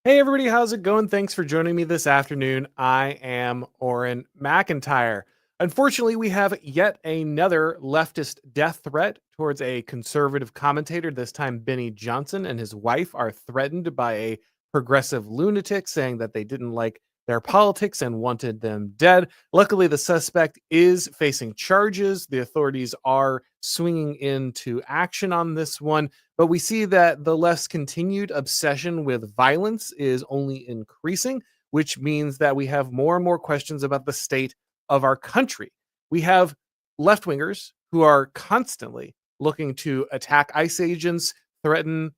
Hey everybody, how's it going? Thanks for joining me this afternoon. I am Auron MacIntyre. Unfortunately, we have yet another leftist death threat towards a conservative commentator. This time, Benny Johnson and his wife are threatened by a progressive lunatic saying that they didn't like their politics and wanted them dead. Luckily, the suspect is facing charges. The authorities are swinging into action on this one. But we see that the left's continued obsession with violence is only increasing, which means that we have more and more questions about the state of our country. We have left wingers who are constantly looking to attack ICE agents, threaten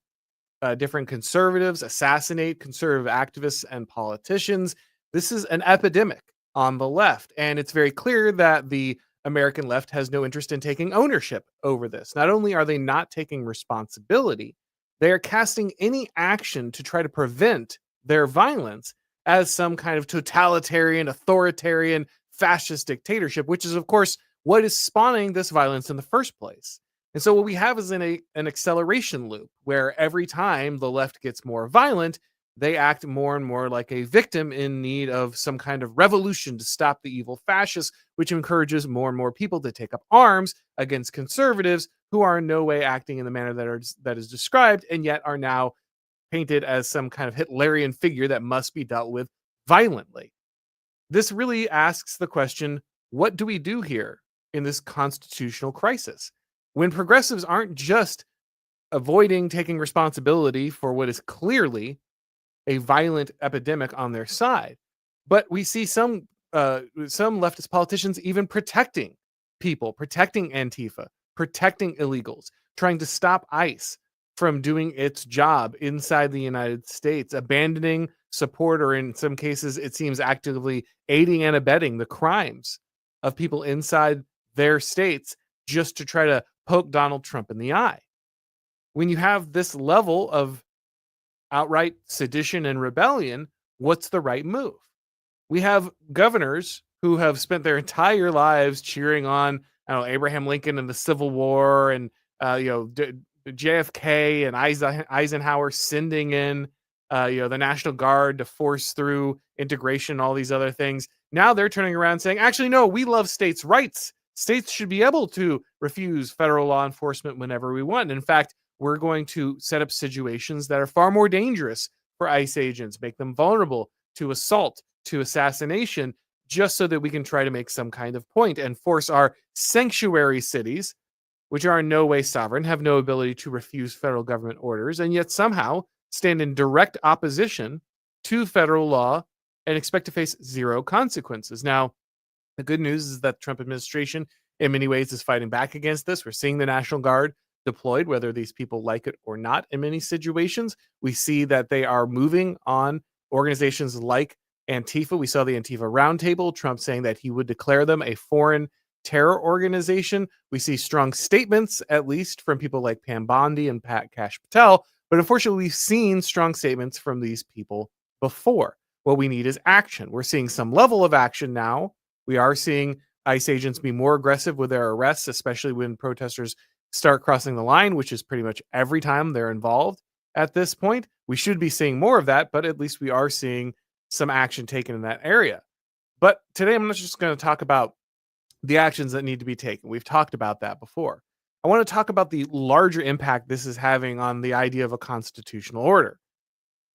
different conservatives, assassinate conservative activists and politicians. This is an epidemic on the left. And it's very clear that the American left has no interest in taking ownership over this. Not only are they not taking responsibility, they are casting any action to try to prevent their violence as some kind of totalitarian, authoritarian, fascist dictatorship, which is, of course, what is spawning this violence in the first place. And so what we have is an acceleration loop where every time the left gets more violent, they act more and more like a victim in need of some kind of revolution to stop the evil fascists, which encourages more and more people to take up arms against conservatives who are in no way acting in the manner that is described, and yet are now painted as some kind of Hitlerian figure that must be dealt with violently. This really asks the question, what do we do here in this constitutional crisis? When progressives aren't just avoiding taking responsibility for what is clearly a violent epidemic on their side, but we see some leftist politicians even protecting people, protecting Antifa, protecting illegals, trying to stop ICE from doing its job inside the United States, abandoning support, or in some cases, it seems actively aiding and abetting the crimes of people inside their states just to try to poke Donald Trump in the eye. When you have this level of outright sedition and rebellion, what's the right move? We have governors who have spent their entire lives cheering on, I don't know, Abraham Lincoln and the Civil War, and JFK and Eisenhower sending in the National Guard to force through integration and all these other things. Now they're turning around saying, actually, no, we love states' rights. States should be able to refuse federal law enforcement whenever we want. In fact, we're going to set up situations that are far more dangerous for ICE agents, make them vulnerable to assault, to assassination, just so that we can try to make some kind of point and force our sanctuary cities, which are in no way sovereign, have no ability to refuse federal government orders, and yet somehow stand in direct opposition to federal law and expect to face zero consequences. Now, the good news is that the Trump administration, in many ways, is fighting back against this. We're seeing the National Guard deployed, whether these people like it or not. In many situations, we see that they are moving on organizations like Antifa. We saw the Antifa Roundtable, Trump saying that he would declare them a foreign terror organization. We see strong statements, at least from people like Pam Bondi and Pat Cash Patel. But unfortunately, we've seen strong statements from these people before. What we need is action. We're seeing some level of action now. We are seeing ICE agents be more aggressive with their arrests, especially when protesters start crossing the line, which is pretty much every time they're involved at this point. We should be seeing more of that, but at least we are seeing some action taken in that area. But today I'm not just going to talk about the actions that need to be taken. We've talked about that before. I want to talk about the larger impact this is having on the idea of a constitutional order.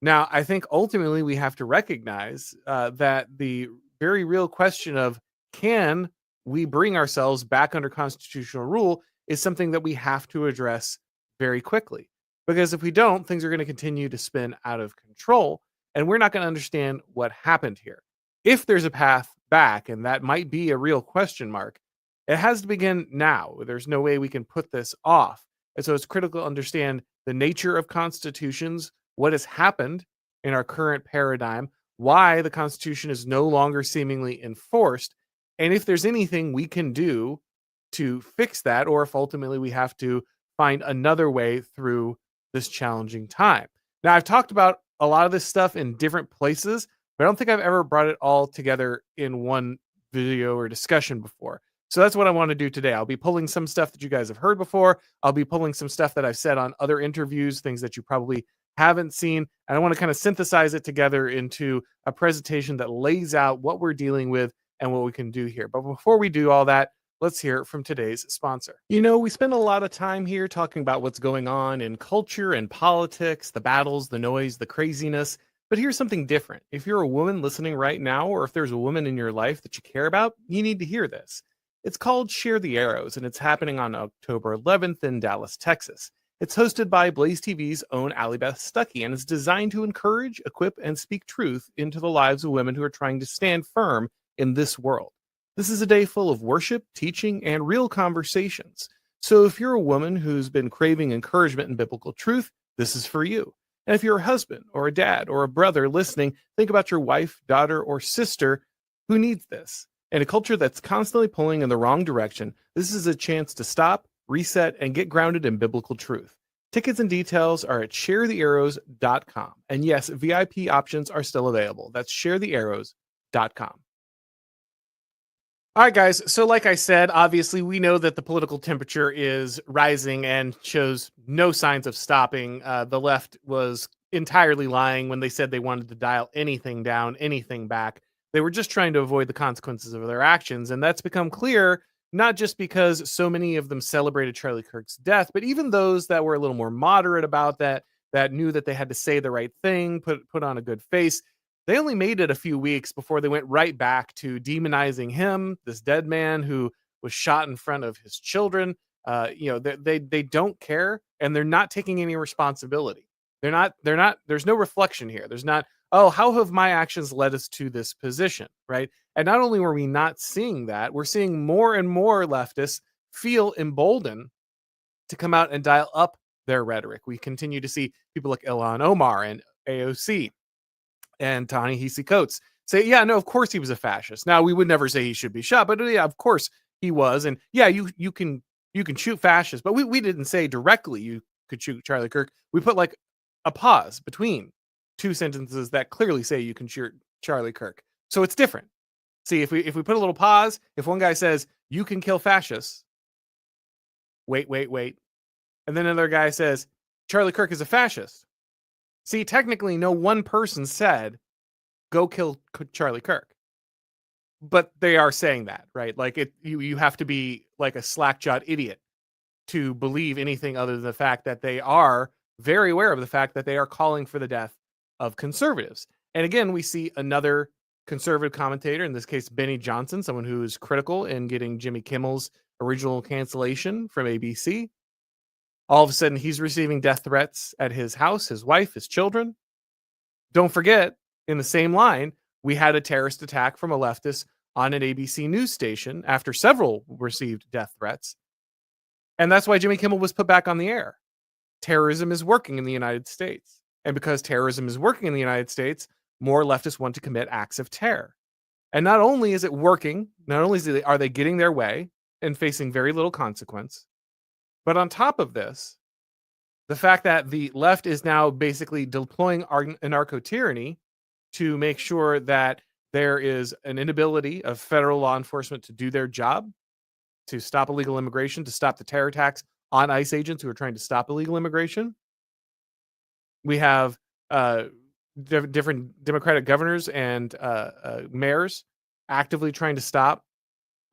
Now, I think ultimately we have to recognize that the very real question of, can we bring ourselves back under constitutional rule, is something that we have to address very quickly. Because if we don't, things are going to continue to spin out of control, and we're not going to understand what happened here. If there's a path back, and that might be a real question mark, it has to begin now. There's no way we can put this off. And so it's critical to understand the nature of constitutions, what has happened in our current paradigm, why the Constitution is no longer seemingly enforced, and if there's anything we can do to fix that, or if ultimately we have to find another way through this challenging time. Now, I've talked about a lot of this stuff in different places, but I don't think I've ever brought it all together in one video or discussion before. So that's what I want to do today. I'll be pulling some stuff that you guys have heard before. I'll be pulling some stuff that I've said on other interviews, things that you probably haven't seen. And I want to kind of synthesize it together into a presentation that lays out what we're dealing with and what we can do here. But before we do all that, let's hear it from today's sponsor. We spend a lot of time here talking about what's going on in culture and politics, the battles, the noise, the craziness. But here's something different. If you're a woman listening right now, or if there's a woman in your life that you care about, you need to hear this. It's called Share the Arrows, and it's happening on October 11th in Dallas, Texas. It's hosted by Blaze TV's own Allie Beth Stuckey, and it's designed to encourage, equip, and speak truth into the lives of women who are trying to stand firm in this world. This is a day full of worship, teaching, and real conversations. So if you're a woman who's been craving encouragement in biblical truth, this is for you. And if you're a husband or a dad or a brother listening, think about your wife, daughter, or sister who needs this. In a culture that's constantly pulling in the wrong direction, this is a chance to stop, reset, and get grounded in biblical truth. Tickets and details are at sharethearrows.com. And yes, VIP options are still available. That's sharethearrows.com. All right, guys. So like I said, obviously we know that the political temperature is rising and shows no signs of stopping. The left was entirely lying when they said they wanted to dial anything down, anything back. They were just trying to avoid the consequences of their actions. And that's become clear, not just because so many of them celebrated Charlie Kirk's death, but even those that were a little more moderate about that knew that they had to say the right thing, put on a good face. They only made it a few weeks before they went right back to demonizing him, this dead man who was shot in front of his children. They don't care, and they're not taking any responsibility. There's no reflection here. There's not, oh, how have my actions led us to this position, right? And not only were we not seeing that, we're seeing more and more leftists feel emboldened to come out and dial up their rhetoric. We continue to see people like Ilhan Omar and AOC and Ta-Nehisi Coates say, yeah, no, of course he was a fascist. Now, we would never say he should be shot, but yeah, of course he was. And yeah, you can shoot fascists, but we didn't say directly you could shoot Charlie Kirk. We put like a pause between two sentences that clearly say you can shoot Charlie Kirk. So it's different. See, if we put a little pause, if one guy says you can kill fascists, wait, and then another guy says Charlie Kirk is a fascist. See, technically, no one person said, go kill Charlie Kirk. But they are saying that, right? Like, you have to be like a slack-jawed idiot to believe anything other than the fact that they are very aware of the fact that they are calling for the death of conservatives. And again, we see another conservative commentator, in this case, Benny Johnson, someone who is critical in getting Jimmy Kimmel's original cancellation from ABC. All of a sudden, he's receiving death threats at his house, his wife, his children. Don't forget, in the same line, we had a terrorist attack from a leftist on an ABC news station after several received death threats. And that's why Jimmy Kimmel was put back on the air. Terrorism is working in the United States. And because terrorism is working in the United States, more leftists want to commit acts of terror. And not only is it working, not only are they getting their way and facing very little consequence, but on top of this, the fact that the left is now basically deploying anarcho-tyranny to make sure that there is an inability of federal law enforcement to do their job, to stop illegal immigration, to stop the terror attacks on ICE agents who are trying to stop illegal immigration. We have different Democratic governors and mayors actively trying to stop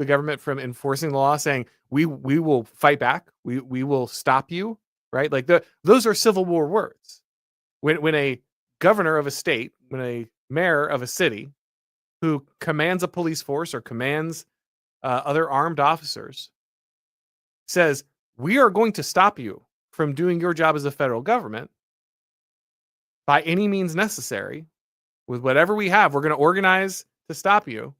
the government from enforcing the law, saying we will fight back, we will stop you, right? Like those are Civil War words. When a governor of a state, when a mayor of a city who commands a police force or commands other armed officers says, we are going to stop you from doing your job as a federal government by any means necessary, with whatever we have, we're going to organize to stop you.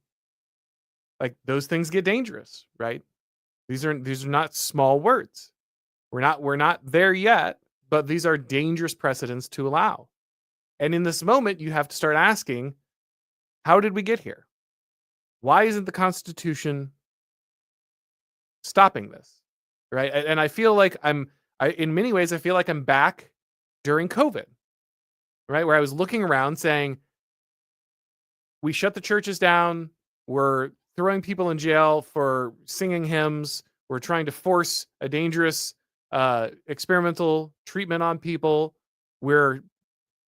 Like, those things get dangerous, right? These are not small words. We're not there yet, but these are dangerous precedents to allow. And in this moment, you have to start asking, how did we get here? Why isn't the Constitution stopping this? Right? And I feel like in many ways, I feel like I'm back during COVID, right? Where I was looking around saying, we shut the churches down. We're throwing people in jail for singing hymns. We're trying to force a dangerous experimental treatment on people. We're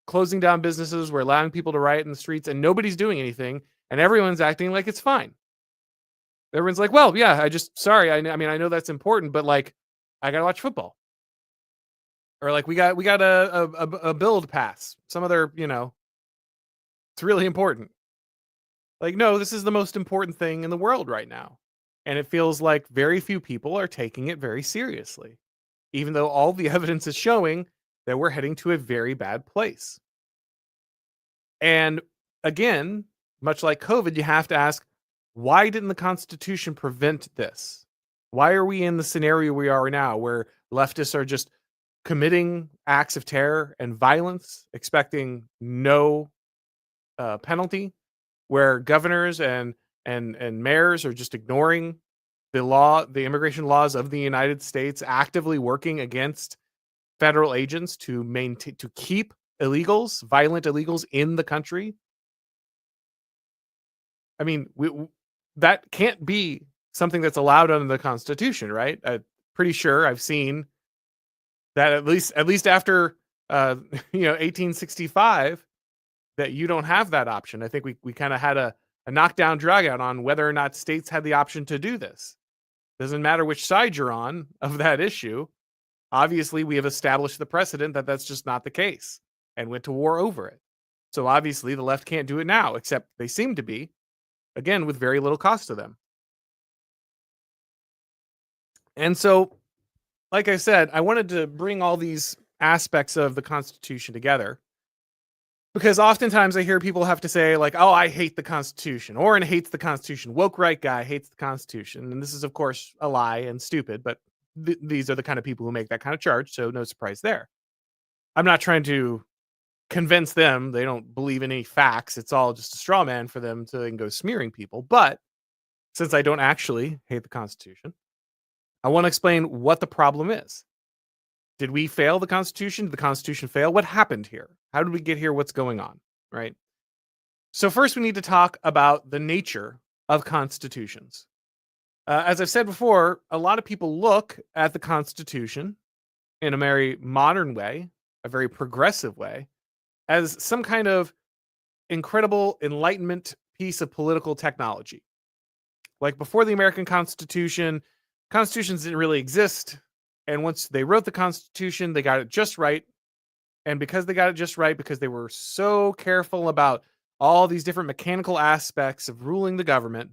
closing down businesses, we're allowing people to riot in the streets, and nobody's doing anything, and everyone's acting like it's fine. Everyone's like, "Well, yeah, sorry, I mean, I know that's important, but, like, I gotta watch football." Or, like, "We got a bill to pass." Some other, it's really important. Like, no, this is the most important thing in the world right now. And it feels like very few people are taking it very seriously, even though all the evidence is showing that we're heading to a very bad place. And again, much like COVID, you have to ask, why didn't the Constitution prevent this? Why are we in the scenario we are now where leftists are just committing acts of terror and violence, expecting no penalty, where governors and mayors are just ignoring the immigration laws of the United States, actively working against federal agents to keep violent illegals in the country? I mean, that can't be something that's allowed under the Constitution, right? I'm pretty sure I've seen that at least after 1865, that you don't have that option. I think we kind of had a knockdown drag out on whether or not states had the option to do this. Doesn't matter which side you're on of that issue. Obviously, we have established the precedent that that's just not the case and went to war over it. So obviously, the left can't do it now, except they seem to be, again, with very little cost to them. And so, like I said, I wanted to bring all these aspects of the Constitution together because oftentimes I hear people have to say, like, oh, I hate the Constitution. Auron hates the Constitution. Woke right guy hates the Constitution. And this is, of course, a lie and stupid, but these are the kind of people who make that kind of charge. So no surprise there. I'm not trying to convince them. They don't believe in any facts. It's all just a straw man for them to then go smearing people. But since I don't actually hate the Constitution, I want to explain what the problem is. Did we fail the Constitution? Did the Constitution fail? What happened here? How did we get here? What's going on? Right? So first we need to talk about the nature of constitutions. As I've said before, a lot of people look at the Constitution in a very modern way, a very progressive way, as some kind of incredible Enlightenment piece of political technology. Like before the American Constitution, constitutions didn't really exist. And once they wrote the Constitution, they got it just right. And because they got it just right, because they were so careful about all these different mechanical aspects of ruling the government,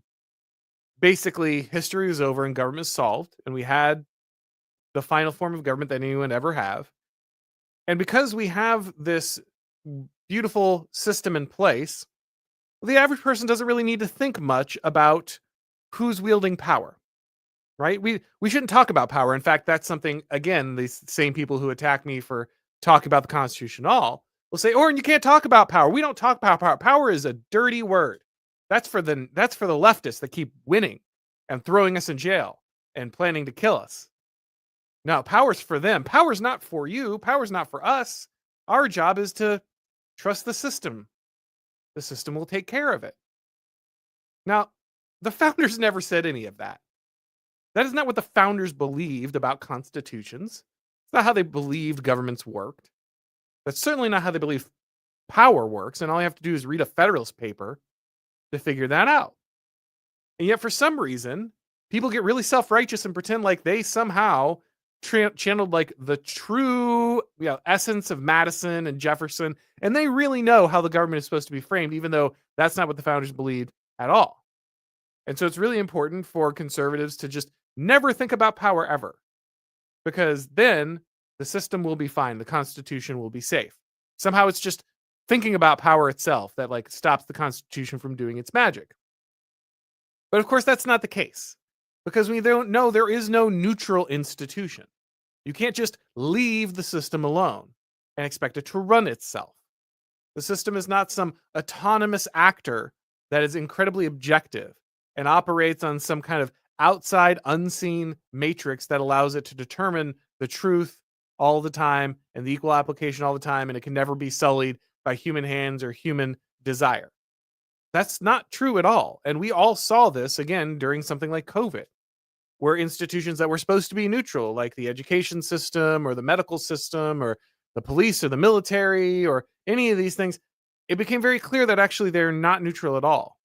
basically history was over and government was solved. And we had the final form of government that anyone ever have. And because we have this beautiful system in place, the average person doesn't really need to think much about who's wielding power. Right? We shouldn't talk about power. In fact, that's something, again, these same people who attack me for talking about the Constitution all will say, Auron, you can't talk about power. We don't talk about power. Power is a dirty word. That's for the leftists that keep winning and throwing us in jail and planning to kill us. No, power's for them. Power's not for you. Power's not for us. Our job is to trust the system. The system will take care of it. Now, the founders never said any of that. That is not what the founders believed about constitutions. It's not how they believed governments worked. That's certainly not how they believe power works. And all you have to do is read a Federalist paper to figure that out. And yet, for some reason, people get really self-righteous and pretend like they somehow channeled like the true essence of Madison and Jefferson. And they really know how the government is supposed to be framed, even though that's not what the founders believed at all. And so it's really important for conservatives to just never think about power ever, because then the system will be fine. The Constitution will be safe. Somehow it's just thinking about power itself that like stops the Constitution from doing its magic. But of course, that's not the case, because we don't know there is no neutral institution. You can't just leave the system alone and expect it to run itself. The system is not some autonomous actor that is incredibly objective and operates on some kind of outside unseen matrix that allows it to determine the truth all the time and the equal application all the time, and it can never be sullied by human hands or human desire. That's not true at all. And we all saw this again during something like COVID, where institutions that were supposed to be neutral, like the education system or the medical system or the police or the military or any of these things, it became very clear that actually they're not neutral at all.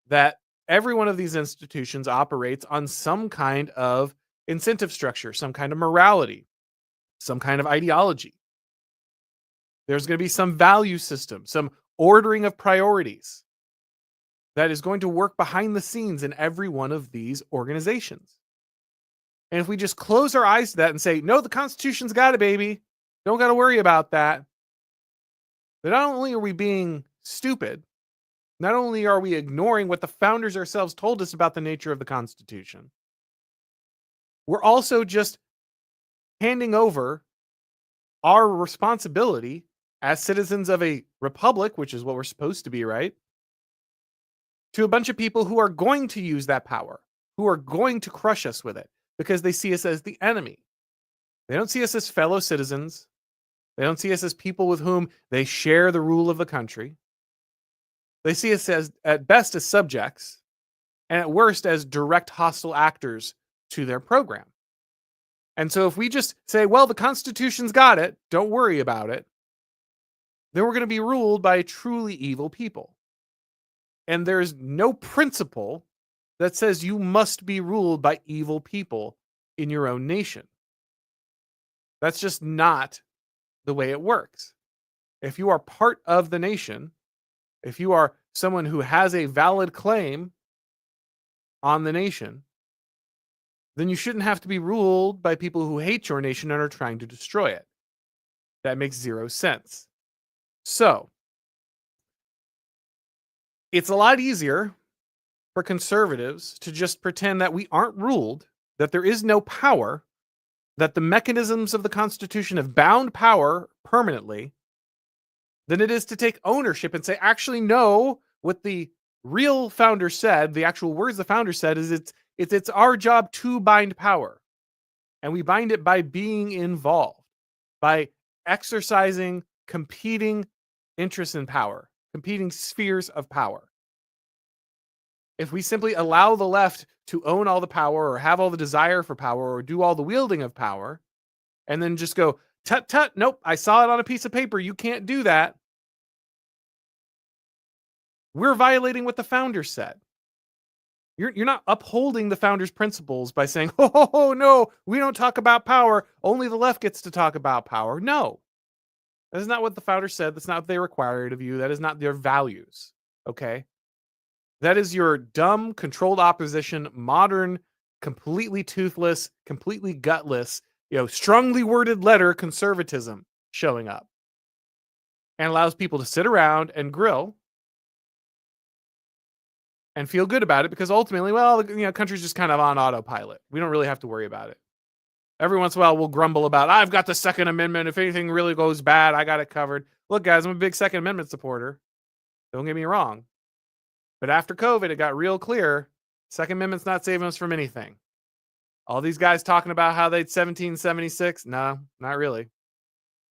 That every one of these institutions operates on some kind of incentive structure, some kind of morality, some kind of ideology. There's going to be some value system, some ordering of priorities that is going to work behind the scenes in every one of these organizations. And if we just close our eyes to that and say, no, the Constitution's got it, baby, don't got to worry about that, then not only are we being stupid, not only are we ignoring what the founders ourselves told us about the nature of the Constitution, we're also just handing over our responsibility as citizens of a republic, which is what we're supposed to be, right, to a bunch of people who are going to use that power, who are going to crush us with it because they see us as the enemy. They don't see us as fellow citizens. They don't see us as people with whom they share the rule of the country. They see us as, at best, as subjects, and at worst, as direct hostile actors to their program. And so if we just say, well, the Constitution's got it, don't worry about it, then we're going to be ruled by truly evil people. And there's no principle that says you must be ruled by evil people in your own nation. That's just not the way it works. If you are part of the nation, if you are someone who has a valid claim on the nation, then you shouldn't have to be ruled by people who hate your nation and are trying to destroy it. That makes zero sense. So, it's a lot easier for conservatives to just pretend that we aren't ruled, that there is no power, that the mechanisms of the Constitution have bound power permanently, than it is to take ownership and say, actually, no, what the real founder said, the actual words the founder said, is it's our job to bind power. And we bind it by being involved, by exercising competing interests in power, competing spheres of power. If we simply allow the left to own all the power or have all the desire for power or do all the wielding of power, and then just go, tut, tut, nope, I saw it on a piece of paper, you can't do that, we're violating what the founders said. You're not upholding the founders' principles by saying, oh, no, we don't talk about power, only the left gets to talk about power. No, that is not what the founders said. That's not what they required of you. That is not their values, okay? That is your dumb, controlled opposition, modern, completely toothless, completely gutless, strongly worded letter conservatism showing up, and allows people to sit around and grill and feel good about it because ultimately, well, the country's just kind of on autopilot. We don't really have to worry about it. Every once in a while, we'll grumble about, I've got the Second Amendment. If anything really goes bad, I got it covered. Look, guys, I'm a big Second Amendment supporter. Don't get me wrong. But after COVID, it got real clear. Second Amendment's not saving us from anything. All these guys talking about how they'd 1776. No, not really.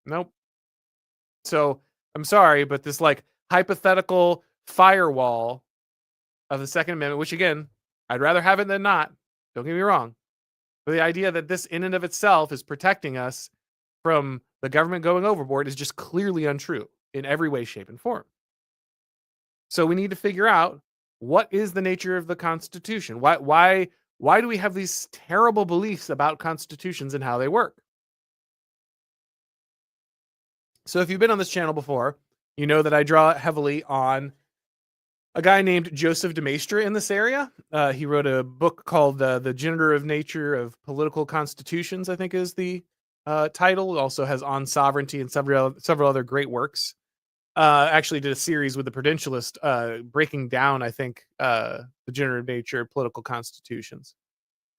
Nope. So I'm sorry, but this hypothetical firewall of the Second Amendment, which again, I'd rather have it than not. Don't get me wrong. But the idea that this in and of itself is protecting us from the government going overboard is just clearly untrue in every way, shape, and form. So we need to figure out what is the nature of the Constitution. Why do we have these terrible beliefs about constitutions and how they work? So if you've been on this channel before, you know that I draw heavily on a guy named Joseph de Maistre in this area. He wrote a book called The Generative Nature of Political Constitutions, I think is the title. It also has On Sovereignty and several other great works. Actually did a series with the Prudentialist breaking down, I think, the generative nature of political constitutions.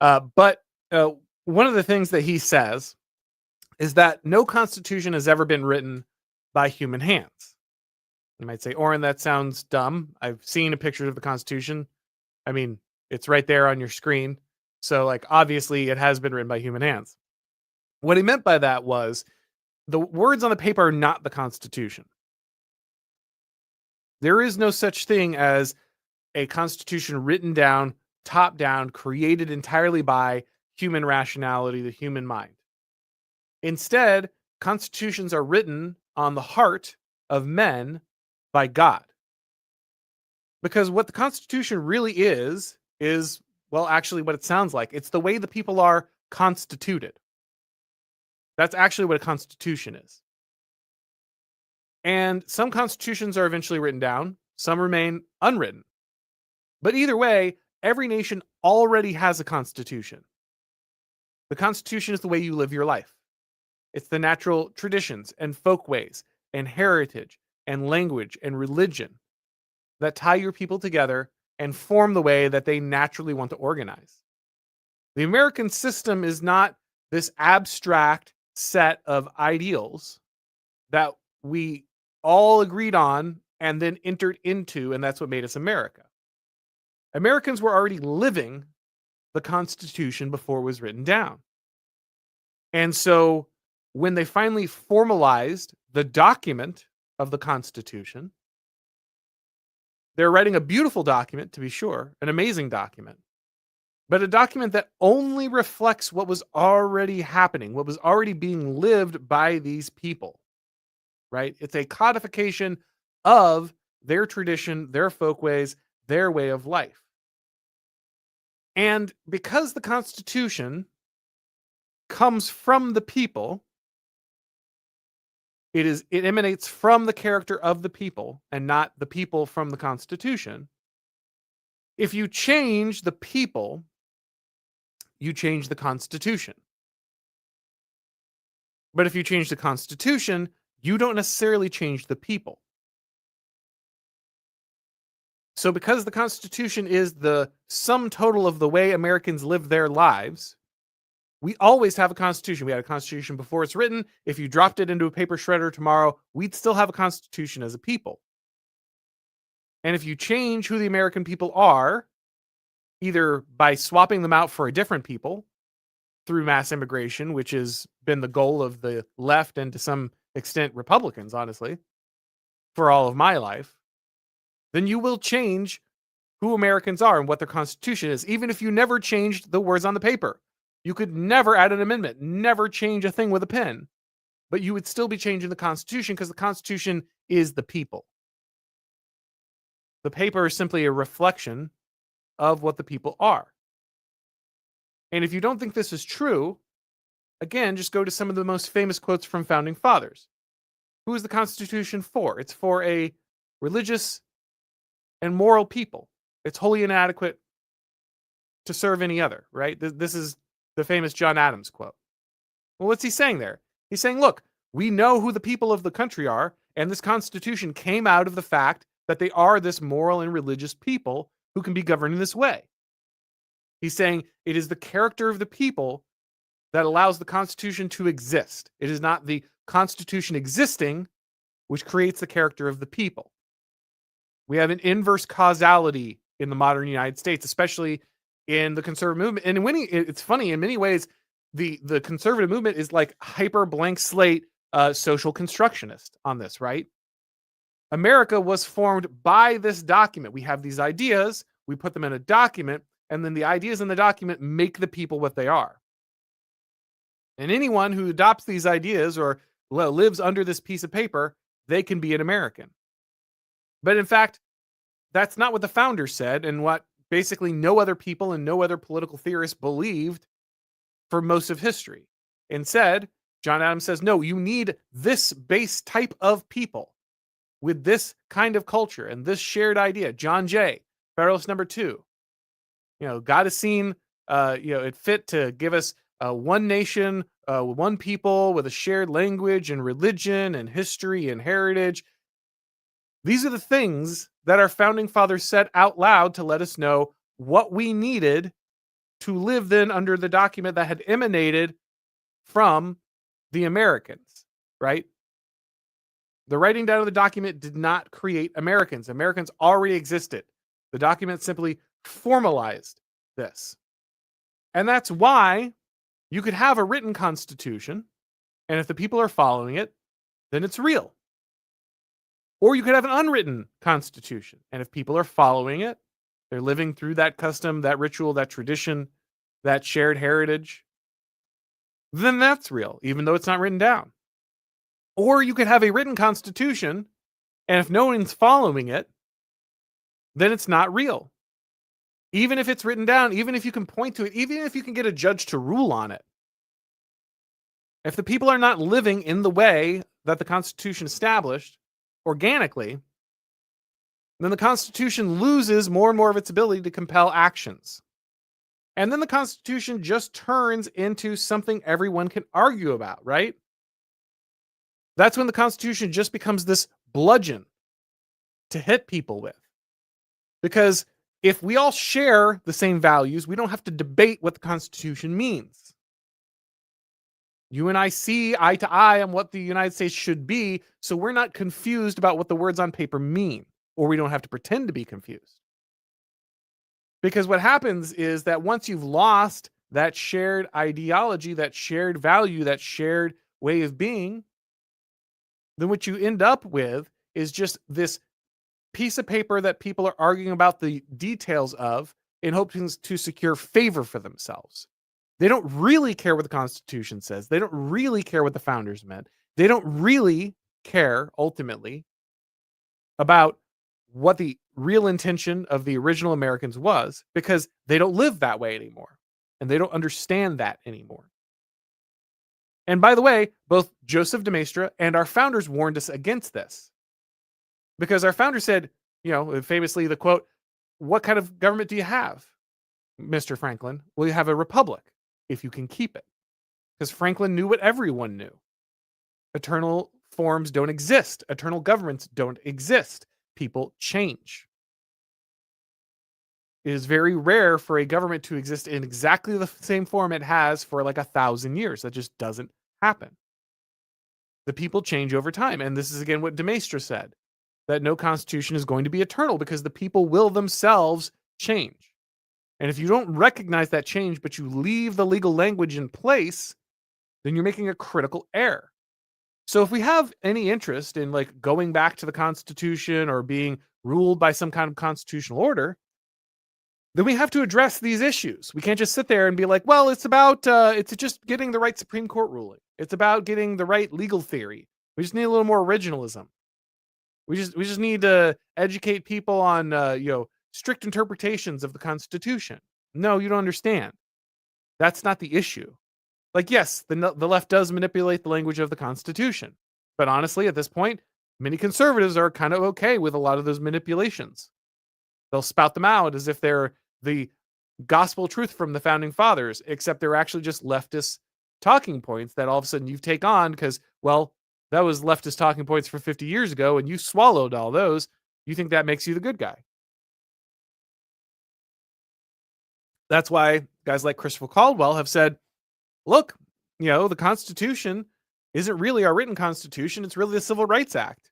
But one of the things that he says is that no constitution has ever been written by human hands. You might say, Auron, that sounds dumb. I've seen a picture of the Constitution. I mean, it's right there on your screen. So, obviously it has been written by human hands. What he meant by that was the words on the paper are not the Constitution. There is no such thing as a constitution written down, top down, created entirely by human rationality, the human mind. Instead, constitutions are written on the heart of men by God. Because what the Constitution really is, well, actually what it sounds like. It's the way the people are constituted. That's actually what a constitution is. And some constitutions are eventually written down, some remain unwritten. But either way, every nation already has a constitution. The Constitution is the way you live your life. It's the natural traditions and folkways and heritage and language and religion that tie your people together and form the way that they naturally want to organize. The American system is not this abstract set of ideals that we all agreed on and then entered into, and that's what made us America. Americans were already living the Constitution before it was written down. And so when they finally formalized the document of the Constitution, they're writing a beautiful document, to be sure, an amazing document, but a document that only reflects what was already happening, what was already being lived by these people, right? It's a codification of their tradition, their folkways, their way of life. And because the Constitution comes from the people, it emanates from the character of the people and not the people from the Constitution. If you change the people, you change the Constitution. But if you change the Constitution, you don't necessarily change the people. So because the Constitution is the sum total of the way Americans live their lives, we always have a Constitution. We had a Constitution before it's written. If you dropped it into a paper shredder tomorrow, we'd still have a Constitution as a people. And if you change who the American people are, either by swapping them out for a different people through mass immigration, which has been the goal of the left and to some extent Republicans, honestly, for all of my life, then you will change who Americans are and what their Constitution is, even if you never changed the words on the paper. You could never add an amendment, never change a thing with a pen, but you would still be changing the Constitution because the Constitution is the people. The paper is simply a reflection of what the people are. And if you don't think this is true, again, just go to some of the most famous quotes from founding fathers. Who is the Constitution for? It's for a religious and moral people. It's wholly inadequate to serve any other, right? This is the famous John Adams quote. Well, what's he saying there? He's saying, look, we know who the people of the country are, and this Constitution came out of the fact that they are this moral and religious people who can be governed in this way. He's saying it is the character of the people that allows the Constitution to exist. It is not the Constitution existing which creates the character of the people. We have an inverse causality in the modern United States, especially in the conservative movement. And it's funny, in many ways, the conservative movement is like hyper blank slate social constructionist on this, right? America was formed by this document. We have these ideas, we put them in a document, and then the ideas in the document make the people what they are. And anyone who adopts these ideas or lives under this piece of paper, they can be an American. But in fact, that's not what the founders said, and what basically no other people and no other political theorists believed for most of history. Instead, John Adams says, no, you need this base type of people with this kind of culture and this shared idea. John Jay, Federalist number 2. God has seen it fit to give us one nation, one people with a shared language and religion and history and heritage. These are the things that our founding fathers said out loud to let us know what we needed to live then under the document that had emanated from the Americans, right? The writing down of the document did not create Americans. Americans already existed. The document simply formalized this. And that's why you could have a written constitution, and if the people are following it, then it's real. Or you could have an unwritten constitution, and if people are following it, they're living through that custom, that ritual, that tradition, that shared heritage, then that's real, even though it's not written down. Or you could have a written constitution, and if no one's following it, then it's not real. Even if it's written down, even if you can point to it, even if you can get a judge to rule on it, if the people are not living in the way that the Constitution established organically, then the Constitution loses more and more of its ability to compel actions. And then the Constitution just turns into something everyone can argue about, right? That's when the Constitution just becomes this bludgeon to hit people with. Because if we all share the same values, we don't have to debate what the Constitution means. You and I see eye to eye on what the United States should be, so we're not confused about what the words on paper mean, or we don't have to pretend to be confused. Because what happens is that once you've lost that shared ideology, that shared value, that shared way of being, then what you end up with is just this piece of paper that people are arguing about the details of in hopes to secure favor for themselves. They don't really care what the Constitution says. They don't really care what the founders meant. They don't really care, ultimately, about what the real intention of the original Americans was, because they don't live that way anymore. And they don't understand that anymore. And by the way, both Joseph de Maistre and our founders warned us against this. Because our founder said, famously the quote, "What kind of government do you have, Mr. Franklin? Well, you have a republic, if you can keep it." Because Franklin knew what everyone knew. Eternal forms don't exist. Eternal governments don't exist. People change. It is very rare for a government to exist in exactly the same form it has for like 1,000 years. That just doesn't happen. The people change over time. And this is again what de Maistre said, that no constitution is going to be eternal because the people will themselves change. And if you don't recognize that change, but you leave the legal language in place, then you're making a critical error. So if we have any interest in like going back to the Constitution or being ruled by some kind of constitutional order, then we have to address these issues. We can't just sit there and be like, well, it's about, it's just getting the right Supreme Court ruling. It's about getting the right legal theory. We just need a little more originalism. We just need to educate people on, strict interpretations of the Constitution. No, you don't understand. That's not the issue. Like, yes, the left does manipulate the language of the Constitution. But honestly, at this point, many conservatives are kind of okay with a lot of those manipulations. They'll spout them out as if they're the gospel truth from the founding fathers, except they're actually just leftist talking points that all of a sudden you take on because, well, that was leftist talking points for 50 years ago and you swallowed all those. You think that makes you the good guy. That's why guys like Christopher Caldwell have said, look, the Constitution isn't really our written Constitution. It's really the Civil Rights Act.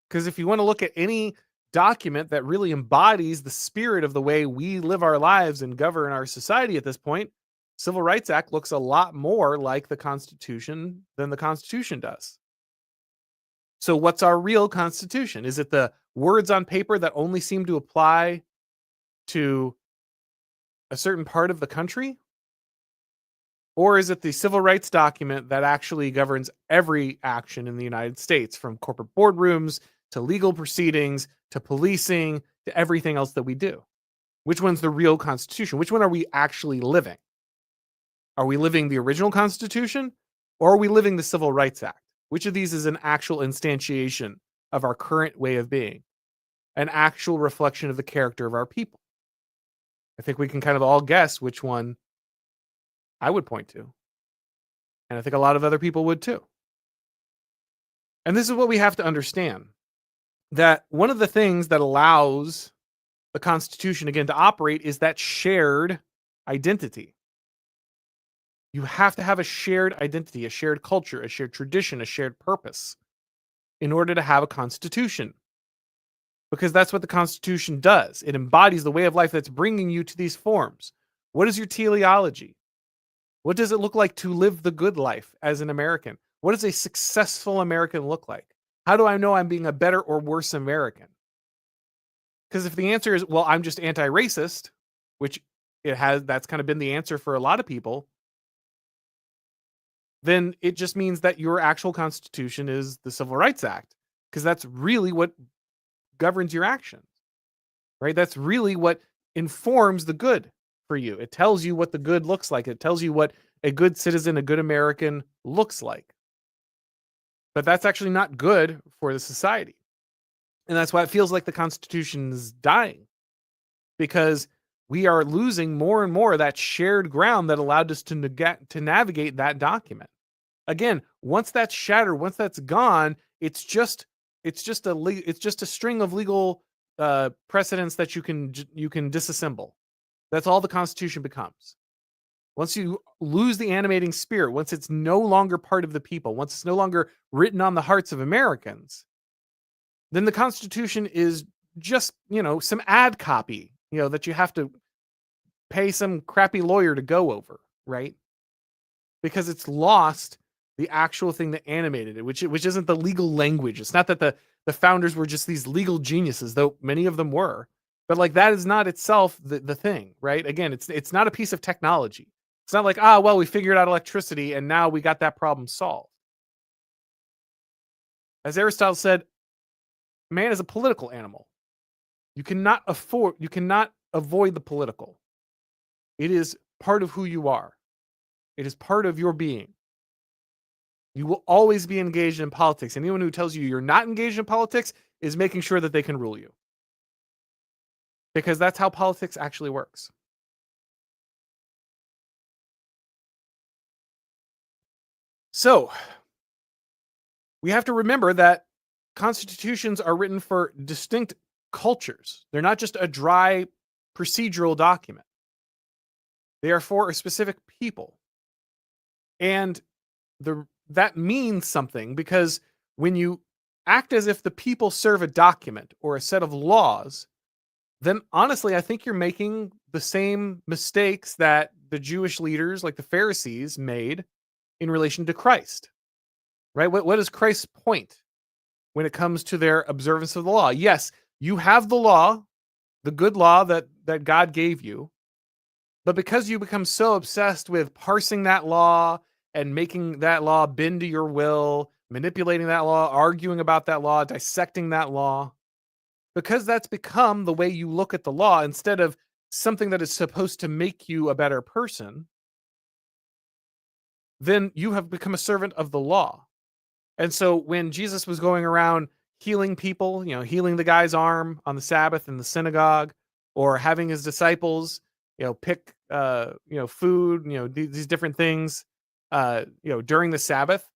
Because if you want to look at any document that really embodies the spirit of the way we live our lives and govern our society at this point, Civil Rights Act looks a lot more like the Constitution than the Constitution does. So what's our real Constitution? Is it the words on paper that only seem to apply to a certain part of the country? Or is it the civil rights document that actually governs every action in the United States, from corporate boardrooms to legal proceedings to policing to everything else that we do? Which one's the real Constitution? Which one are we actually living? Are we living the original Constitution, or are we living the Civil Rights Act? Which of these is an actual instantiation of our current way of being, an actual reflection of the character of our people? I think we can kind of all guess which one I would point to. And I think a lot of other people would too. And this is what we have to understand, that one of the things that allows the Constitution again to operate is that shared identity. You have to have a shared identity, a shared culture, a shared tradition, a shared purpose in order to have a constitution. Because that's what the Constitution does. It embodies the way of life that's bringing you to these forms. What is your teleology? What does it look like to live the good life as an American? What does a successful American look like? How do I know I'm being a better or worse American? Because if the answer is, well, I'm just anti-racist, which that's kind of been the answer for a lot of people, then it just means that your actual constitution is the Civil Rights Act, because that's really what governs your actions, right? That's really what informs the good for you. It tells you what the good looks like. It tells you what a good citizen, a good American looks like. But that's actually not good for the society. And that's why it feels like the Constitution is dying, because we are losing more and more of that shared ground that allowed us to navigate that document. Again, once that's shattered, once that's gone, it's just a string of legal precedents that you can disassemble. That's all the Constitution becomes. Once you lose the animating spirit, once it's no longer part of the people, once it's no longer written on the hearts of Americans, then the Constitution is just, some ad copy, that you have to pay some crappy lawyer to go over, right? Because it's lost the actual thing that animated it, which isn't the legal language. It's not that the founders were just these legal geniuses, though many of them were. But like that is not itself the thing, right? Again, it's not a piece of technology. It's not like, well, we figured out electricity and now we got that problem solved. As Aristotle said, man is a political animal. You cannot avoid the political. It is part of who you are. It is part of your being. You will always be engaged in politics. Anyone who tells you you're not engaged in politics is making sure that they can rule you. Because that's how politics actually works. So, we have to remember that constitutions are written for distinct cultures. They're not just a dry procedural document. They are for a specific people. And that means something, because when you act as if the people serve a document or a set of laws, then honestly, I think you're making the same mistakes that the Jewish leaders, like the Pharisees, made in relation to Christ, right? What is Christ's point when it comes to their observance of the law? Yes, you have the law, the good law that God gave you, but because you become so obsessed with parsing that law and making that law bend to your will, manipulating that law, arguing about that law, dissecting that law, because that's become the way you look at the law instead of something that is supposed to make you a better person, then you have become a servant of the law. And so when Jesus was going around healing people, healing the guy's arm on the Sabbath in the synagogue, or having his disciples, pick, food, these different things, during the Sabbath,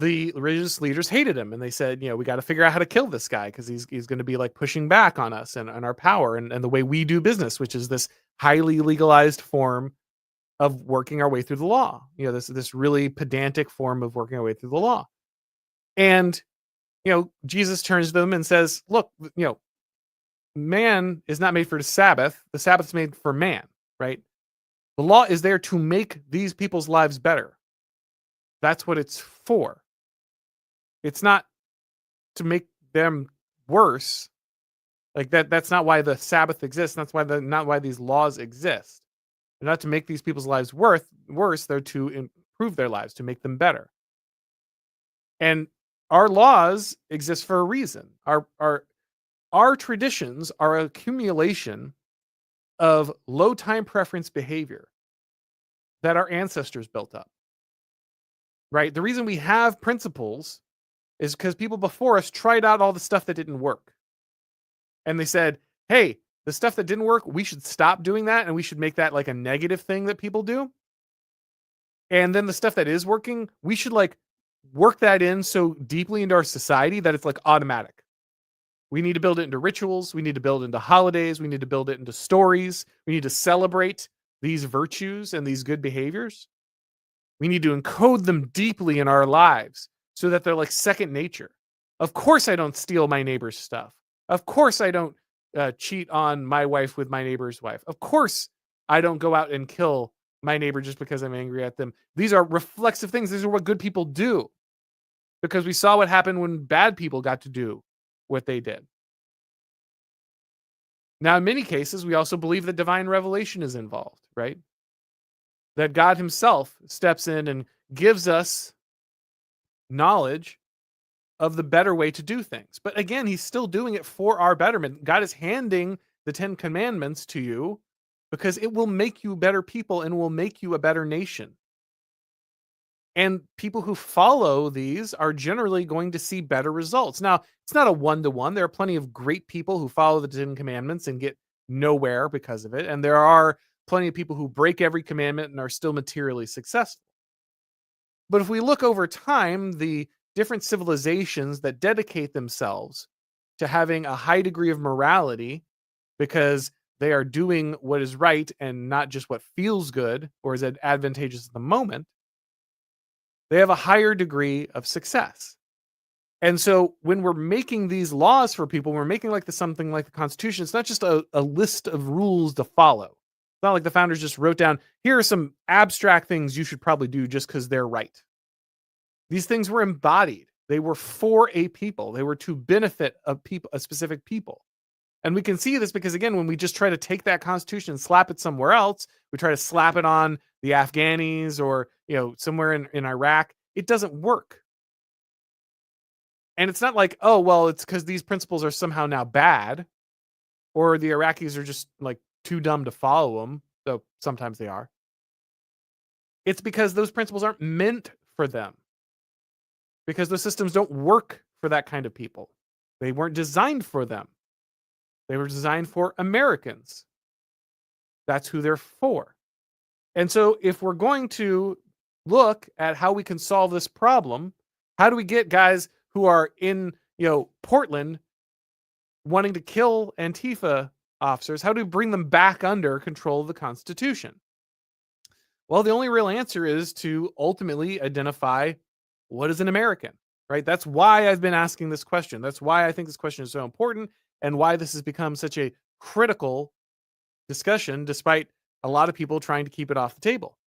the religious leaders hated him, and they said, we got to figure out how to kill this guy, because he's going to be like pushing back on us and our power and the way we do business, which is this highly legalized form of working our way through the law. This really pedantic form of working our way through the law. And Jesus turns to them and says, look, man is not made for the Sabbath. The Sabbath's made for man, right? The law is there to make these people's lives better. That's what it's for. It's not to make them worse. Like that's not why the Sabbath exists. That's why not why these laws exist. They're not to make these people's lives worse. They're to improve their lives, to make them better. And our laws exist for a reason. Our traditions are an accumulation of low time preference behavior that our ancestors built up. Right? The reason we have principles is because people before us tried out all the stuff that didn't work. And they said, hey, the stuff that didn't work, we should stop doing that, and we should make that like a negative thing that people do. And then the stuff that is working, we should like work that in so deeply into our society that it's like automatic. We need to build it into rituals. We need to build it into holidays. We need to build it into stories. We need to celebrate these virtues and these good behaviors. We need to encode them deeply in our lives so that they're like second nature. Of course, I don't steal my neighbor's stuff. Of course, I don't cheat on my wife with my neighbor's wife. Of course, I don't go out and kill my neighbor just because I'm angry at them. These are reflexive things. These are what good people do, because we saw what happened when bad people got to do what they did. Now, in many cases, we also believe that divine revelation is involved, right? that God himself steps in and gives us knowledge of the better way to do things. But again, he's still doing it for our betterment. God is handing the 10 commandments to you because it will make you better people and will make you a better nation. And people who follow these are generally going to see better results. Now, it's not a one-to-one. There are plenty of great people who follow the 10 commandments and get nowhere because of it. And there are plenty of people who break every commandment and are still materially successful. But if we look over time, the different civilizations that dedicate themselves to having a high degree of morality because they are doing what is right and not just what feels good or is advantageous at the moment, they have a higher degree of success. And so when we're making these laws for people, we're making something like the Constitution. It's not just a list of rules to follow. It's not like the founders just wrote down, here are some abstract things you should probably do just because they're right. These things were embodied. They were for a people. They were to benefit a specific people. And we can see this because, again, when we just try to take that Constitution and slap it somewhere else, we try to slap it on the Afghanis or, somewhere in Iraq, it doesn't work. And it's not like, oh, well, it's because these principles are somehow now bad, or the Iraqis are just too dumb to follow them, though sometimes they are. It's because those principles aren't meant for them. Because those systems don't work for that kind of people. They weren't designed for them. They were designed for Americans. That's who they're for. And so if we're going to look at how we can solve this problem, how do we get guys who are in, Portland wanting to kill Antifa officers, how do we bring them back under control of the Constitution? Well, the only real answer is to ultimately identify what is an American, right? That's why I've been asking this question. That's why I think this question is so important and why this has become such a critical discussion, despite a lot of people trying to keep it off the table.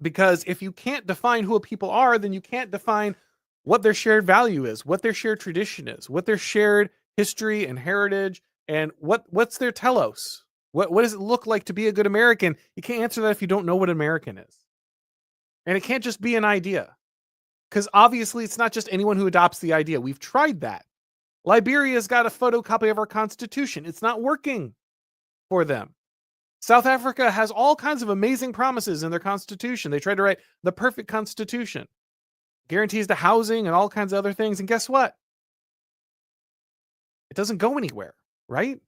Because if you can't define who a people are, then you can't define what their shared value is, what their shared tradition is, what their shared history and heritage, and what's their telos. What does it look like to be a good American? You can't answer that if you don't know what American is. And it can't just be an idea. Because obviously it's not just anyone who adopts the idea. We've tried that. Liberia's got a photocopy of our Constitution. It's not working for them. South Africa has all kinds of amazing promises in their Constitution. They tried to write the perfect Constitution. Guarantees to housing and all kinds of other things. And guess what? It doesn't go anywhere, right?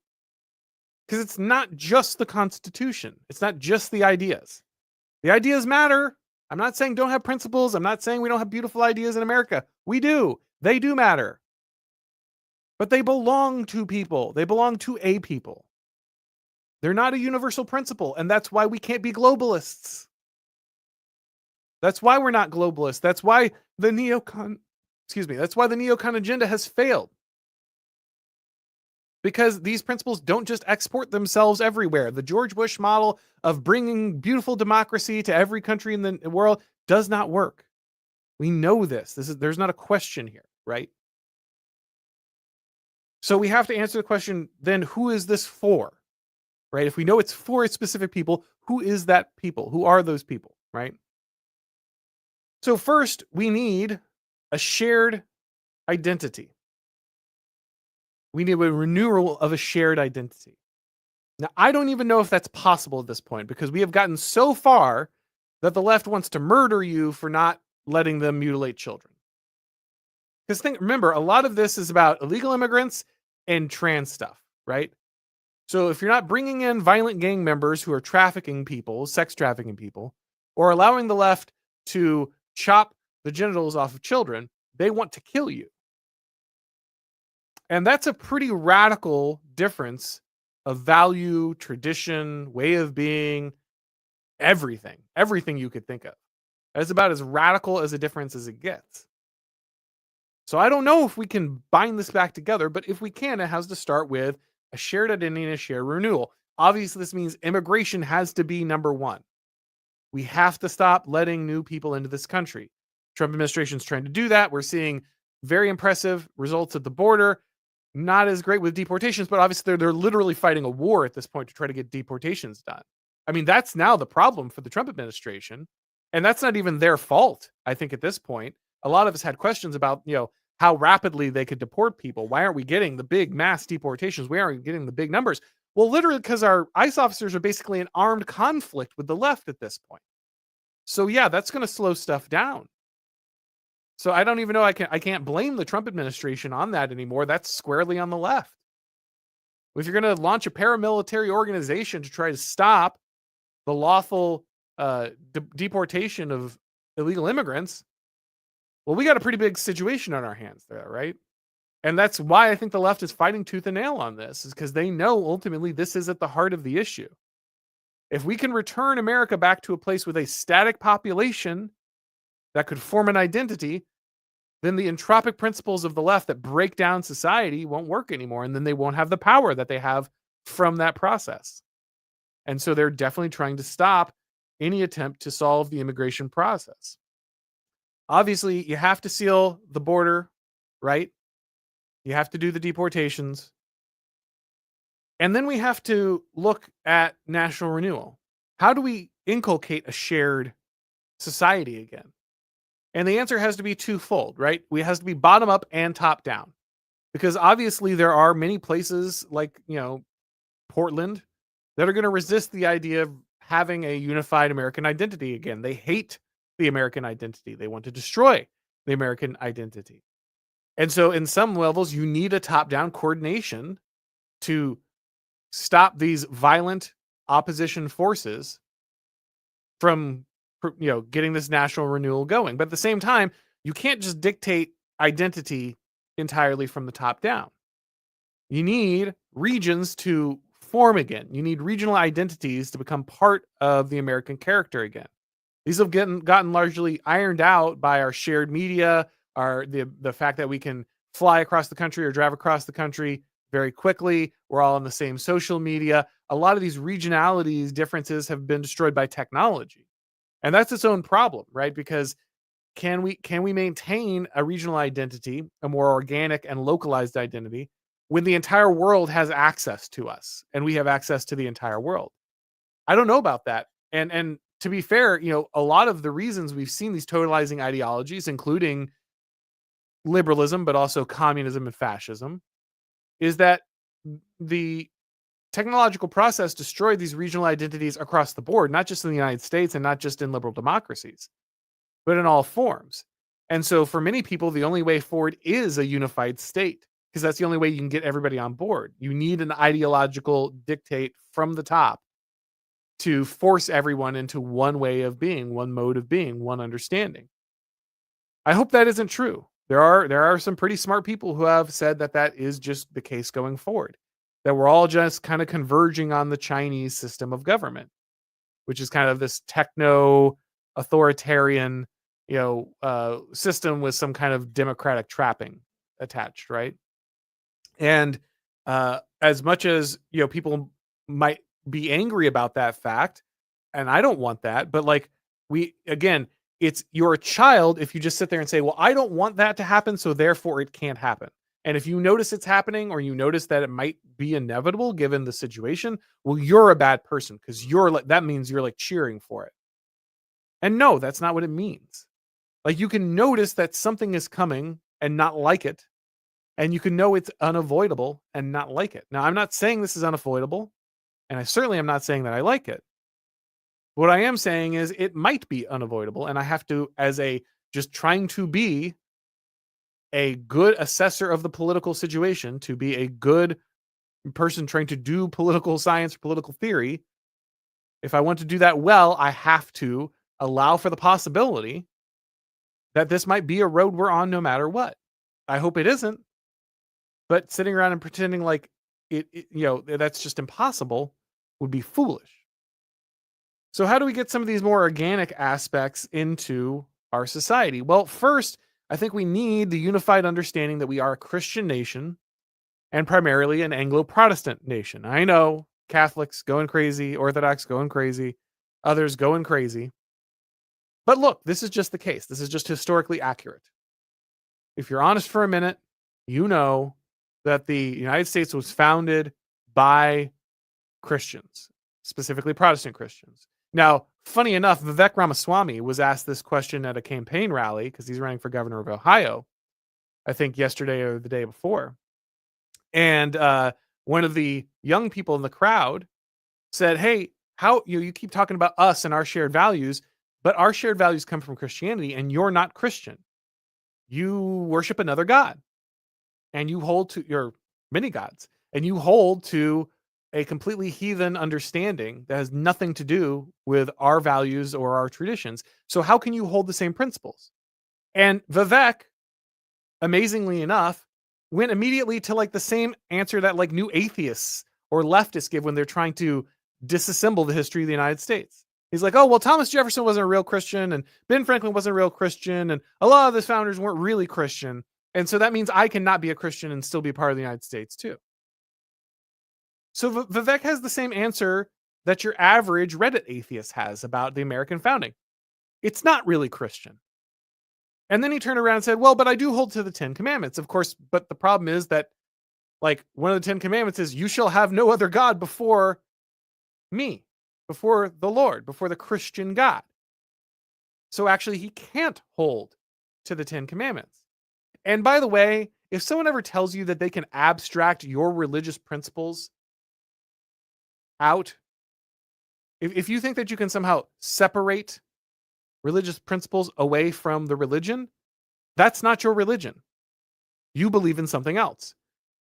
Because it's not just the Constitution. It's not just the ideas. The ideas matter. I'm not saying don't have principles. I'm not saying we don't have beautiful ideas in America. We do. They do matter. But they belong to people. They belong to a people. They're not a universal principle. And that's why we can't be globalists. That's why we're not globalists. That's why the neocon agenda has failed. Because these principles don't just export themselves everywhere. The George Bush model of bringing beautiful democracy to every country in the world does not work. We know this. There's not a question here, right? So we have to answer the question, then who is this for? Right? If we know it's for a specific people, who is that people? Who are those people, right? So first, we need a shared identity. We need a renewal of a shared identity. Now, I don't even know if that's possible at this point because we have gotten so far that the left wants to murder you for not letting them mutilate children. Because remember, a lot of this is about illegal immigrants and trans stuff, right? So if you're not bringing in violent gang members who are trafficking people, sex trafficking people, or allowing the left to chop the genitals off of children, they want to kill you. And that's a pretty radical difference of value, tradition, way of being, everything you could think of. That's about as radical as a difference as it gets. So I don't know if we can bind this back together, but if we can, it has to start with a shared identity and a shared renewal. Obviously, this means immigration has to be number one. We have to stop letting new people into this country. Trump administration is trying to do that. We're seeing very impressive results at the border. not as great with deportations, but obviously they're literally fighting a war at this point to try to get deportations done. I mean, that's now the problem for the Trump administration, and that's not even their fault, I think, at this point. A lot of us had questions about, how rapidly they could deport people. Why aren't we getting the big mass deportations? Why aren't we getting the big numbers? Well, literally because our ICE officers are basically in armed conflict with the left at this point. So yeah, that's going to slow stuff down. So I don't even know, I can't blame the Trump administration on that anymore. That's squarely on the left. If you're going to launch a paramilitary organization to try to stop the lawful deportation of illegal immigrants, well, we got a pretty big situation on our hands there, right? And that's why I think the left is fighting tooth and nail on this, is because they know ultimately this is at the heart of the issue. If we can return America back to a place with a static population that could form an identity, then the entropic principles of the left that break down society won't work anymore. And then they won't have the power that they have from that process. And so they're definitely trying to stop any attempt to solve the immigration process. Obviously, you have to seal the border, right? You have to do the deportations. And then we have to look at national renewal. How do we inculcate a shared society again? And the answer has to be twofold, right? It has to be bottom up and top down. Because obviously there are many places like, Portland that are going to resist the idea of having a unified American identity again. They hate the American identity. They want to destroy the American identity. And so in some levels, you need a top-down coordination to stop these violent opposition forces from, getting this national renewal going. But at the same time, you can't just dictate identity entirely from the top down. You need regions to form again. You need regional identities to become part of the American character again. These have gotten largely ironed out by our shared media, the fact that we can fly across the country or drive across the country very quickly. We're all on the same social media. A lot of these regionalities differences have been destroyed by technology. And that's its own problem, right? Because can we maintain a regional identity, a more organic and localized identity, when the entire world has access to us and we have access to the entire world? I don't know about that. And to be fair, a lot of the reasons we've seen these totalizing ideologies, including liberalism, but also communism and fascism, is that the technological process destroyed these regional identities across the board, not just in the United States and not just in liberal democracies, but in all forms. And so for many people, the only way forward is a unified state, because that's the only way you can get everybody on board. You need an ideological dictate from the top to force everyone into one way of being, one mode of being, one understanding. I hope that isn't true. There are some pretty smart people who have said that that is just the case going forward, that we're all just kind of converging on the Chinese system of government, which is kind of this techno authoritarian, system with some kind of democratic trapping attached, right? And as much as people might be angry about that fact, and I don't want that, but you're a child if you just sit there and say, well, I don't want that to happen, so therefore it can't happen. And if you notice it's happening, or you notice that it might be inevitable given the situation, well, you're a bad person, because that means you're cheering for it. And no, that's not what it means. You can notice that something is coming and not like it. And you can know it's unavoidable and not like it. Now, I'm not saying this is unavoidable, and I certainly am not saying that I like it. What I am saying is it might be unavoidable, and I have to, just trying to be a good assessor of the political situation, to be a good person trying to do political science or political theory. If I want to do that well, I have to allow for the possibility that this might be a road we're on no matter what. I hope it isn't, but sitting around and pretending like that's just impossible would be foolish. So how do we get some of these more organic aspects into our society? Well, first, I think we need the unified understanding that we are a Christian nation and primarily an Anglo-Protestant nation. I know Catholics going crazy, Orthodox going crazy, others going crazy. But look, this is just the case. This is just historically accurate. If you're honest for a minute, that the United States was founded by Christians, specifically Protestant Christians. Now, funny enough, Vivek Ramaswamy was asked this question at a campaign rally because he's running for governor of Ohio, I think yesterday or the day before. And one of the young people in the crowd said, "Hey, how you keep talking about us and our shared values, but our shared values come from Christianity, and you're not Christian. You worship another god, and you hold to your many gods, and you hold to a completely heathen understanding that has nothing to do with our values or our traditions. So how can you hold the same principles?" And Vivek, amazingly enough, went immediately to like the same answer that like new atheists or leftists give when they're trying to disassemble the history of the United States. He's like, "Oh, well, Thomas Jefferson wasn't a real Christian, and Ben Franklin wasn't a real Christian, and a lot of the founders weren't really Christian. And so that means I cannot be a Christian and still be part of the United States too." So Vivek has the same answer that your average Reddit atheist has about the American founding. It's not really Christian. And then he turned around and said, "Well, but I do hold to the 10 Commandments, of course. But the problem is that, like, one of the 10 Commandments is you shall have no other God before me, before the Lord, before the Christian God." So actually, he can't hold to the 10 Commandments. And by the way, if someone ever tells you that they can abstract your religious principles out, if you think that you can somehow separate religious principles away from the religion, that's not your religion. You believe in something else.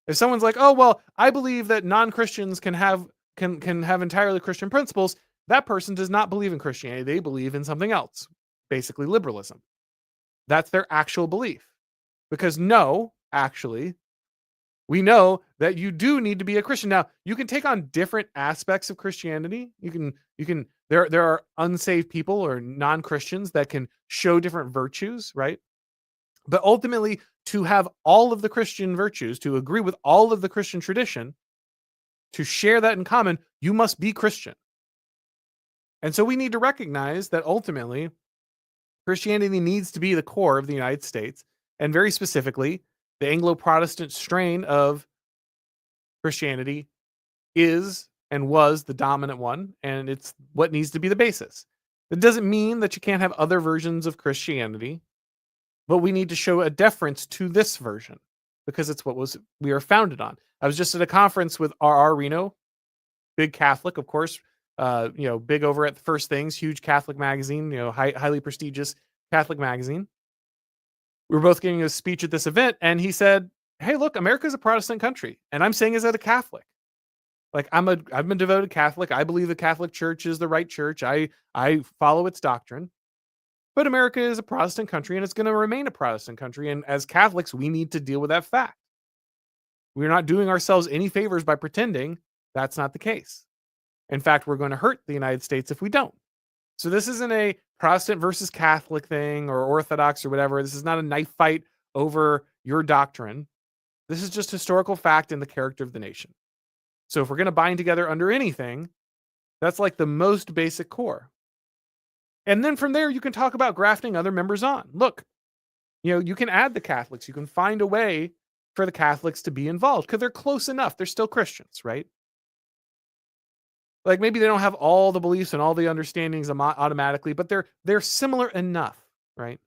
If someone's like, "Oh, well, I believe that non-Christians can have entirely Christian principles," that person does not believe in Christianity. They believe in something else, basically liberalism. That's their actual belief. Because no, actually, we know that you do need to be a Christian. Now, you can take on different aspects of Christianity. There are unsaved people or non-Christians that can show different virtues, right? But ultimately, to have all of the Christian virtues, to agree with all of the Christian tradition, to share that in common, you must be Christian. And so we need to recognize that ultimately, Christianity needs to be the core of the United States, and very specifically, the Anglo-Protestant strain of Christianity is and was the dominant one, and it's what needs to be the basis. It doesn't mean that you can't have other versions of Christianity, but we need to show a deference to this version because it's what we are founded on. I was just at a conference with R.R. Reno, big Catholic, of course, big over at First Things, huge Catholic magazine, highly prestigious Catholic magazine. We were both giving a speech at this event, and he said, "Hey, look, America's a Protestant country, and I'm saying as a Catholic. Like I'm a devoted Catholic. I believe the Catholic Church is the right church. I follow its doctrine. But America is a Protestant country, and it's going to remain a Protestant country. And as Catholics, we need to deal with that fact. We're not doing ourselves any favors by pretending that's not the case. In fact, we're going to hurt the United States if we don't. So this isn't a Protestant versus Catholic thing or Orthodox or whatever. This is not a knife fight over your doctrine. This is just historical fact and the character of the nation. So if we're going to bind together under anything, that's like the most basic core. And then from there, you can talk about grafting other members on. Look, you can add the Catholics. You can find a way for the Catholics to be involved because they're close enough. They're still Christians, right? Like maybe they don't have all the beliefs and all the understandings automatically, but they're similar enough, right?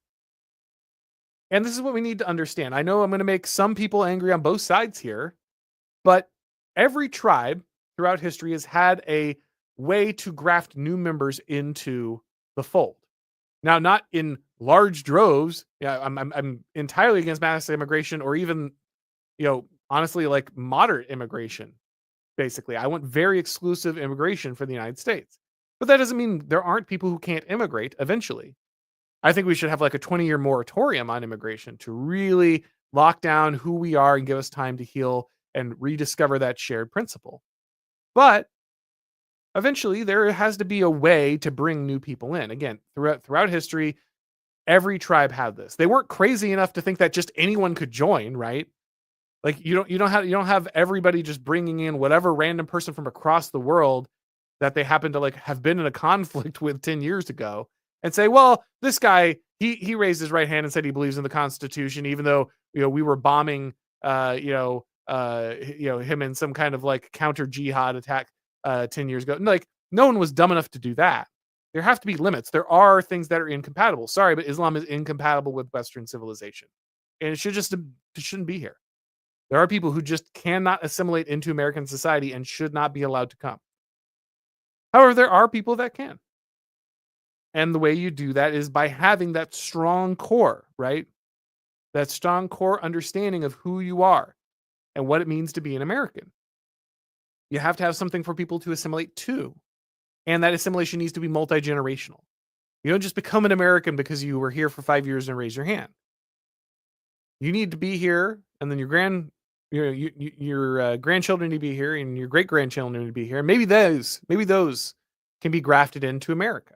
And this is what we need to understand. I know I'm going to make some people angry on both sides here, but every tribe throughout history has had a way to graft new members into the fold. Now, not in large droves. Yeah, I'm entirely against mass immigration or even, honestly, like moderate immigration. Basically, I want very exclusive immigration for the United States. But that doesn't mean there aren't people who can't immigrate eventually. I think we should have like a 20-year moratorium on immigration to really lock down who we are and give us time to heal and rediscover that shared principle. But eventually, there has to be a way to bring new people in. Again, throughout history, every tribe had this. They weren't crazy enough to think that just anyone could join, right? Like you don't have everybody just bringing in whatever random person from across the world that they happen to like have been in a conflict with 10 years ago and say, "Well, this guy, he raised his right hand and said he believes in the Constitution, even though we were bombing him in some kind of like counter jihad attack 10 years ago. Like, no one was dumb enough to do that. There have to be limits. There are things that are incompatible. Sorry, but Islam is incompatible with Western civilization, and it shouldn't be here. There are people who just cannot assimilate into American society and should not be allowed to come. However, there are people that can. And the way you do that is by having that strong core, right? That strong core understanding of who you are and what it means to be an American. You have to have something for people to assimilate to. And that assimilation needs to be multi-generational. You don't just become an American because you were here for 5 years and raise your hand. You need to be here, and then your grandchildren need to be here, and your great grandchildren need to be here. And maybe those can be grafted into America.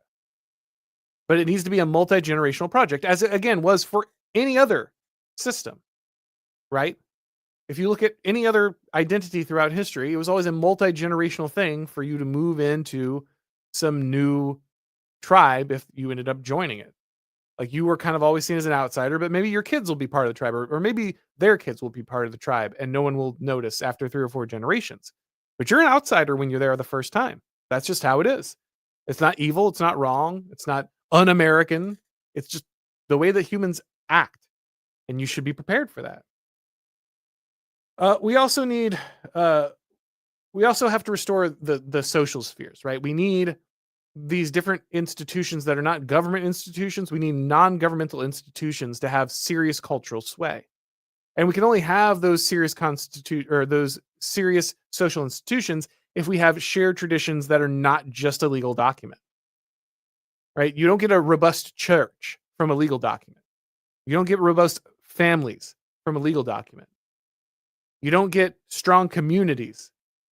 But it needs to be a multi-generational project, as it again was for any other system, right? If you look at any other identity throughout history, it was always a multi-generational thing for you to move into some new tribe if you ended up joining it. Like, you were kind of always seen as an outsider, but maybe your kids will be part of the tribe, or maybe their kids will be part of the tribe, and no one will notice after 3 or 4 generations. But you're an outsider when you're there the first time. That's just how it is. It's not evil. It's not wrong. It's not un-American. It's just the way that humans act, and you should be prepared for that. We also have to restore the social spheres, right? We need these different institutions that are not government institutions. We need non-governmental institutions to have serious cultural sway. And we can only have those serious social institutions if we have shared traditions that are not just a legal document. Right? You don't get a robust church from a legal document. You don't get robust families from a legal document. You don't get strong communities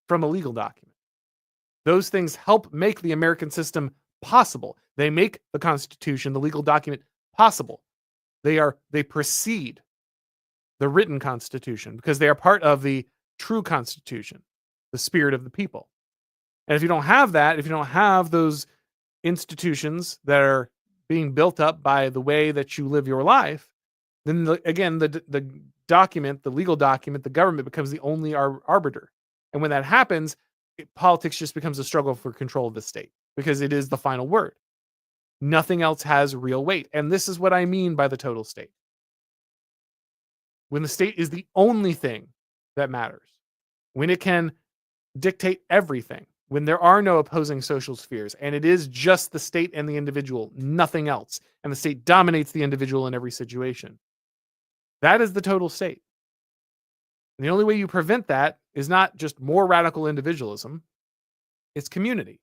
from a legal document. Those things help make the American system possible. They make the Constitution, the legal document, possible. They precede the written Constitution because they are part of the true Constitution, the spirit of the people. And if you don't have that, if you don't have those institutions that are being built up by the way that you live your life, then the document, the legal document, the government becomes the only arbiter. And when that happens, politics just becomes a struggle for control of the state because it is the final word. Nothing else has real weight. And this is what I mean by the total state. When the state is the only thing that matters, when it can dictate everything, when there are no opposing social spheres, and it is just the state and the individual, nothing else, and the state dominates the individual in every situation. That is the total state. And the only way you prevent that is not just more radical individualism, it's community.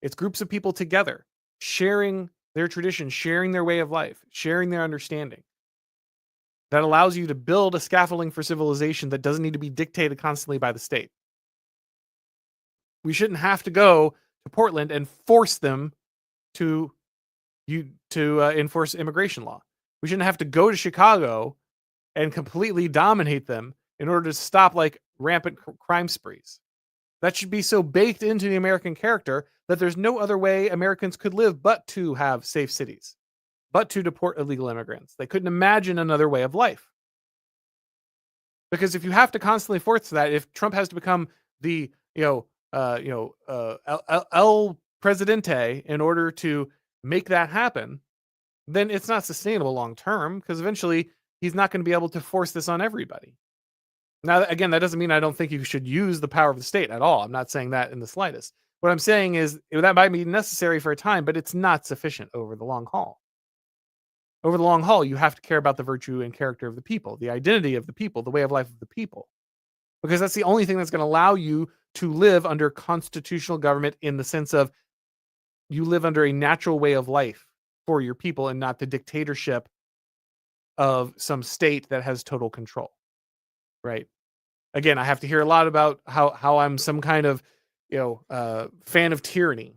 It's groups of people together, sharing their tradition, sharing their way of life, sharing their understanding. That allows you to build a scaffolding for civilization that doesn't need to be dictated constantly by the state. We shouldn't have to go to Portland and force them to enforce immigration law. We shouldn't have to go to Chicago and completely dominate them in order to stop like rampant crime sprees. That should be so baked into the American character that there's no other way Americans could live but to have safe cities, but to deport illegal immigrants. They couldn't imagine another way of life. Because if you have to constantly force that, if Trump has to become the El Presidente in order to make that happen, then it's not sustainable long term because eventually he's not going to be able to force this on everybody. Now, again, that doesn't mean I don't think you should use the power of the state at all. I'm not saying that in the slightest. What I'm saying is that might be necessary for a time, but it's not sufficient over the long haul. Over the long haul, you have to care about the virtue and character of the people, the identity of the people, the way of life of the people, because that's the only thing that's going to allow you to live under constitutional government in the sense of you live under a natural way of life for your people and not the dictatorship of some state that has total control. Right. Again, I have to hear a lot about how I'm some kind of, fan of tyranny,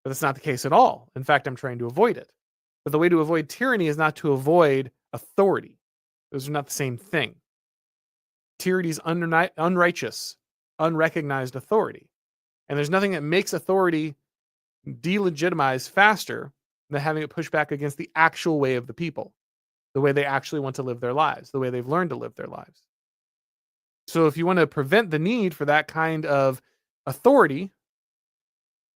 but that's not the case at all. In fact, I'm trying to avoid it. But the way to avoid tyranny is not to avoid authority. Those are not the same thing. Tyranny is unrighteous, unrecognized authority. And there's nothing that makes authority delegitimized faster than having it push back against the actual way of the people, the way they actually want to live their lives, the way they've learned to live their lives. So if you want to prevent the need for that kind of authority,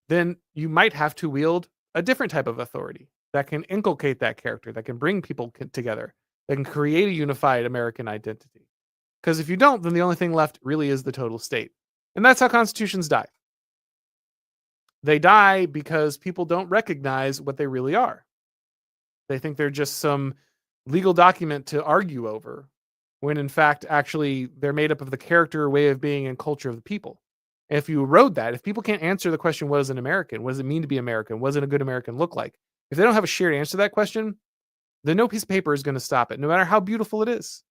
then you might have to wield a different type of authority that can inculcate that character, that can bring people together, that can create a unified American identity. Because if you don't, then the only thing left really is the total state. And that's how constitutions die. They die because people don't recognize what they really are. They think they're just some legal document to argue over, when in fact, actually, they're made up of the character, way of being, and culture of the people. And if you erode that, if people can't answer the question, what is an American? What does it mean to be American? What does a good American look like? If they don't have a shared answer to that question, then no piece of paper is going to stop it, no matter how beautiful it is,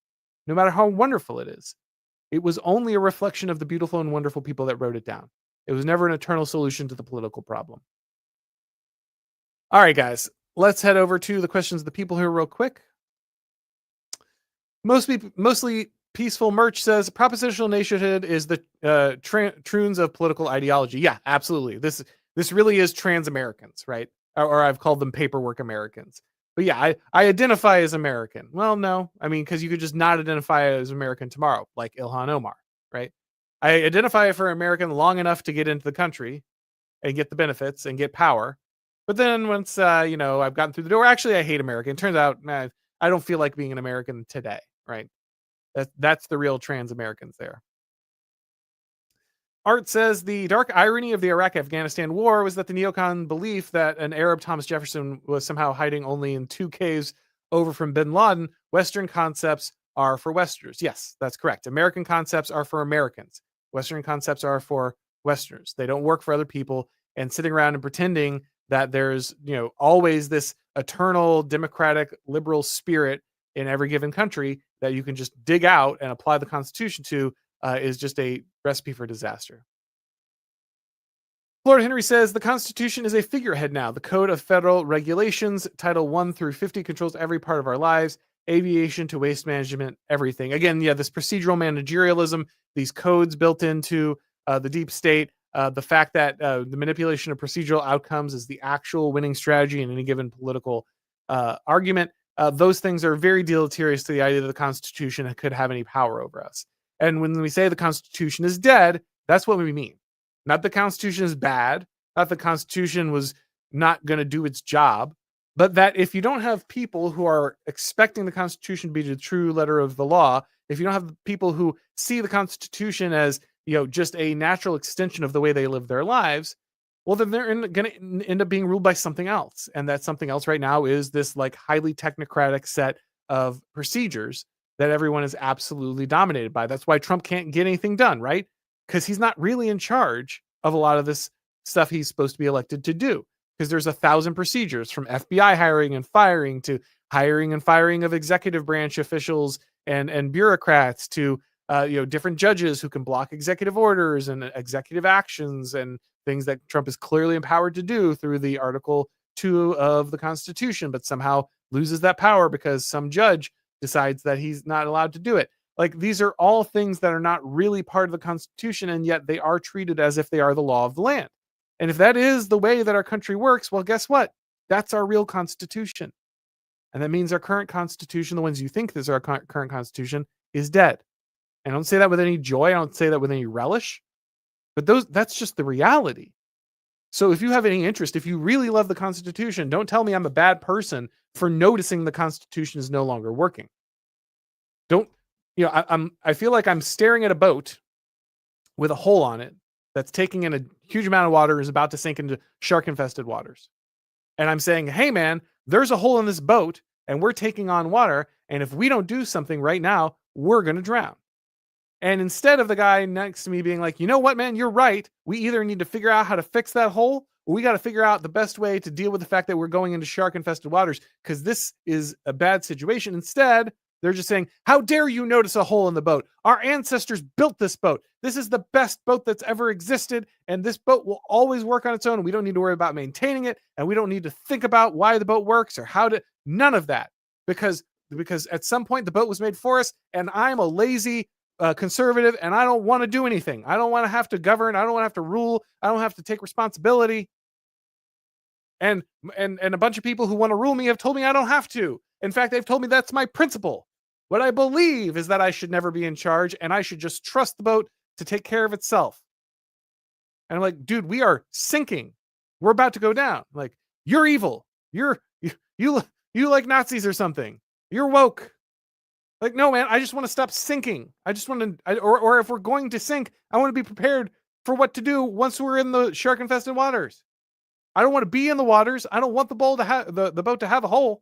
no matter how wonderful it is. It was only a reflection of the beautiful and wonderful people that wrote it down. It was never an eternal solution to the political problem. All right, guys, let's head over to the questions of the people here real quick. Mostly peaceful merch says propositional nationhood is the troons of political ideology. Yeah, absolutely. This really is trans Americans, right? Or I've called them paperwork Americans. But yeah, I identify as American. Well, no, I mean, because you could just not identify as American tomorrow, like Ilhan Omar, right? I identify for American long enough to get into the country and get the benefits and get power. But then once I've gotten through the door, actually I hate America. It turns out, I don't feel like being an American today, right? That's the real trans Americans there. Art says the dark irony of the Iraq-Afghanistan war was that the neocon belief that an Arab Thomas Jefferson was somehow hiding only in 2 caves over from bin Laden. Western concepts are for Westerners. Yes, that's correct. American concepts are for Americans. Western concepts are for Westerners. They don't work for other people. And sitting around and pretending that there's always this eternal democratic liberal spirit in every given country that you can just dig out and apply the Constitution to is just a recipe for disaster. Lord Henry says the Constitution is a figurehead now. The Code of Federal Regulations, Title 1 through 50, controls every part of our lives, aviation to waste management, everything. Again, this procedural managerialism, these codes built into the deep state, the fact that the manipulation of procedural outcomes is the actual winning strategy in any given political argument. Those things are very deleterious to the idea that the Constitution could have any power over us. And when we say the Constitution is dead, that's what we mean. Not the Constitution is bad, not the Constitution was not going to do its job, but that if you don't have people who are expecting the Constitution to be the true letter of the law, if you don't have people who see the Constitution as just a natural extension of the way they live their lives, well, then they're going to end up being ruled by something else. And that something else right now is this highly technocratic set of procedures that everyone is absolutely dominated by. That's why Trump can't get anything done, right? Because he's not really in charge of a lot of this stuff he's supposed to be elected to do. Because there's 1,000 procedures, from FBI hiring and firing to hiring and firing of executive branch officials and bureaucrats to different judges who can block executive orders and executive actions and things that Trump is clearly empowered to do through the Article 2 of the Constitution, but somehow loses that power because some judge decides that he's not allowed to do it. These are all things that are not really part of the Constitution, and yet they are treated as if they are the law of the land. And if that is the way that our country works, well, guess what? That's our real Constitution. And that means our current Constitution, the ones you think is our current Constitution, is dead. And I don't say that with any joy. I don't say that with any relish. But that's just the reality. So if you have any interest, if you really love the Constitution, don't tell me I'm a bad person for noticing the Constitution is no longer working. I feel like I'm staring at a boat with a hole on it that's taking in a huge amount of water, is about to sink into shark-infested waters. And I'm saying, hey man, there's a hole in this boat and we're taking on water. And if we don't do something right now, we're going to drown. And instead of the guy next to me being like, you know what, man, you're right. We either need to figure out how to fix that hole, or we got to figure out the best way to deal with the fact that we're going into shark-infested waters because this is a bad situation. Instead, they're just saying, how dare you notice a hole in the boat? Our ancestors built this boat. This is the best boat that's ever existed, and this boat will always work on its own. We don't need to worry about maintaining it, and we don't need to think about why the boat works or how to, none of that. Because at some point the boat was made for us, and I'm a lazy conservative, and I don't want to do anything. I don't want to have to govern. I don't want to have to rule. I don't have to take responsibility. And a bunch of people who want to rule me have told me I don't have to. In fact, they've told me that's my principle. What I believe is that I should never be in charge and I should just trust the boat to take care of itself. And I'm like, dude, we are sinking. We're about to go down. Like, you're evil. You like Nazis or something. You're woke. Like, no, man, I just want to stop sinking. I just want to, or if we're going to sink, I want to be prepared for what to do once we're in the shark infested waters. I don't want to be in the waters. I don't want the boat to have a hole,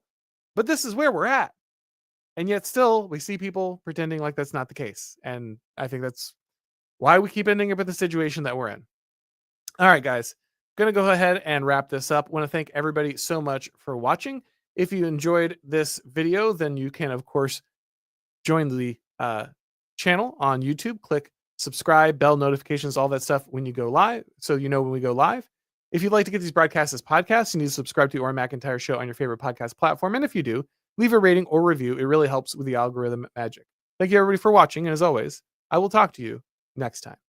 but this is where we're at. And yet still we see people pretending like that's not the case. And I think that's why we keep ending up in the situation that we're in. All right, guys, going to go ahead and wrap this up. Want to thank everybody so much for watching. If you enjoyed this video, then you can, of course, join the channel on YouTube. Click subscribe, bell notifications, all that stuff when you go live, so you know when we go live. If you'd like to get these broadcasts as podcasts, you need to subscribe to Auron MacIntyre Show on your favorite podcast platform. And if you do, leave a rating or review. It really helps with the algorithm magic. Thank you, everybody, for watching. And as always, I will talk to you next time.